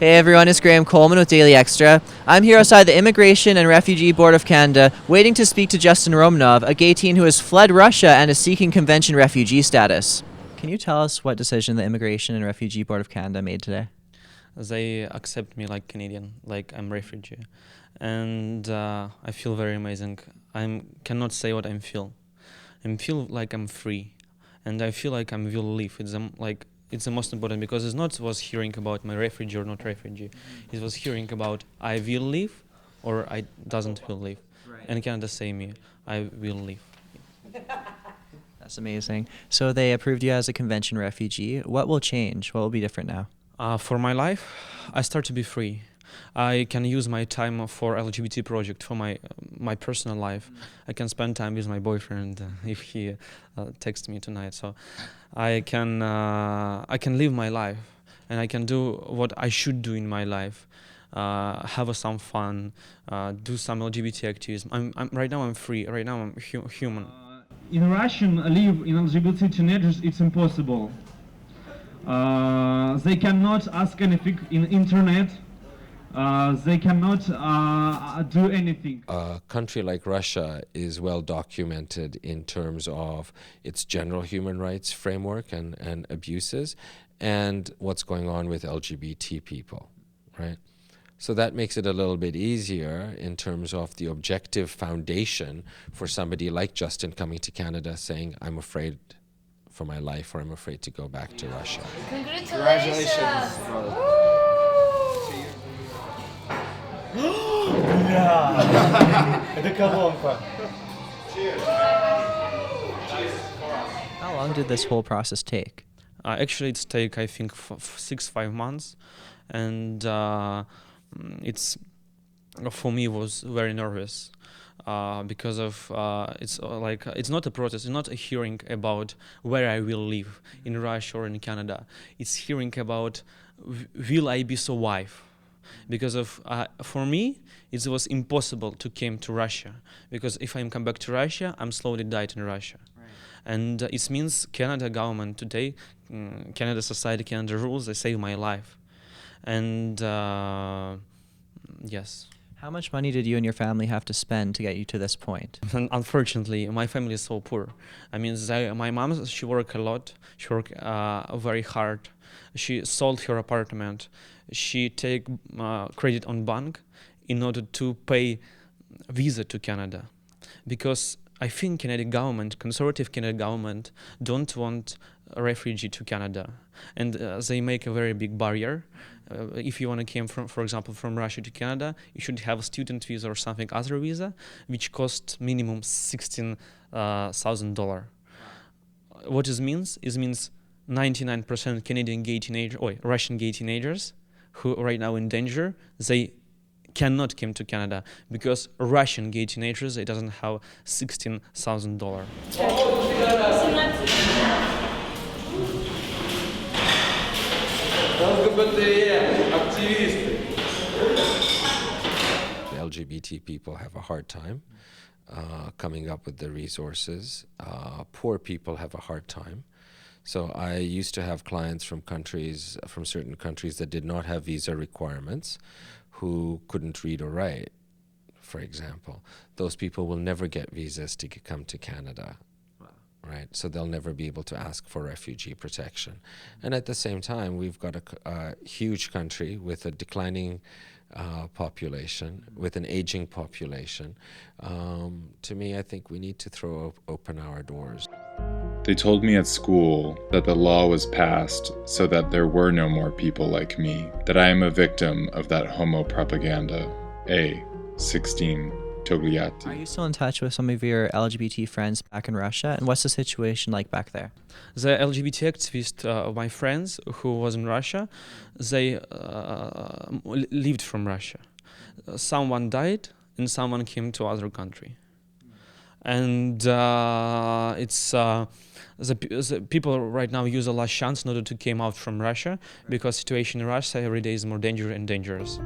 Hey everyone, it's Graham Coleman with Daily Xtra. I'm here outside the Immigration and Refugee Board of Canada, waiting to speak to Justin Romanov, a gay teen who has fled Russia and is seeking convention refugee status. Can you tell us what decision the Immigration and Refugee Board of Canada made today? They accept me like Canadian, like I'm refugee, and I feel very amazing. I cannot say what I feel. I feel like I'm free, and I feel like I will live. It's the most important because it's not was hearing about my refugee or not refugee. It was hearing about I will live or I doesn't will live. Right. And Canada say me, I will live. That's amazing. So they approved you as a convention refugee. What will change? What will be different now? For my life, I start to be free. I can use my time for LGBT project for my personal life. I can spend time with my boyfriend if he texts me tonight. So I can live my life and I can do what I should do in my life. Have some fun, do some LGBT activism. Right now I'm free. Right now I'm human. In Russian, live in LGBT teenagers, it's impossible. They cannot ask anything in internet. They cannot do anything. A country like Russia is well documented in terms of its general human rights framework and abuses and what's going on with LGBT people, right? So that makes it a little bit easier in terms of the objective foundation for somebody like Justin coming to Canada saying, I'm afraid for my life or I'm afraid to go back to Russia. Congratulations. Это колонка. How long did this whole process take? Actually, it's take I think 5 months, and it's for me was very nervous because of it's not a process, it's not a hearing about where I will live in Russia or in Canada. It's hearing about will I be survive. Because of for me, it was impossible to came to Russia because if I come back to Russia, I'm slowly died in Russia, right. And it means Canada government today, Canada society, Canada rules, they save my life, and yes. How much money did you and your family have to spend to get you to this point? Unfortunately, my family is so poor. I mean, my mom, she worked a lot. She worked very hard. She sold her apartment. She take credit on bank in order to pay visa to Canada, because I think Canadian government, conservative Canadian government, don't want a refugee to Canada, and they make a very big barrier. If you want to come from, for example, from Russia to Canada, you should have a student visa or something other visa, which costs minimum $16,000. What it means? It means 99% Canadian gay teenagers or Russian gay teenagers who right now in danger, they cannot come to Canada because Russian gay teenagers, they doesn't have $16,000. LGBT people have a hard time coming up with the resources. Poor people have a hard time. So I used to have clients from certain countries that did not have visa requirements, who couldn't read or write, for example. Those people will never get visas to come to Canada, right? So they'll never be able to ask for refugee protection. And at the same time, we've got a huge country with a declining population, with an aging population. To me, I think we need to open our doors. They told me at school that the law was passed so that there were no more people like me, that I am a victim of that homo propaganda. 16 Togliatti. Are you still in touch with some of your LGBT friends back in Russia? And what's the situation like back there? The LGBT activists, my friends who was in Russia, they lived from Russia. Someone died and someone came to other country. And the people right now use the last chance in order to come out from Russia because situation in Russia every day is more dangerous and dangerous.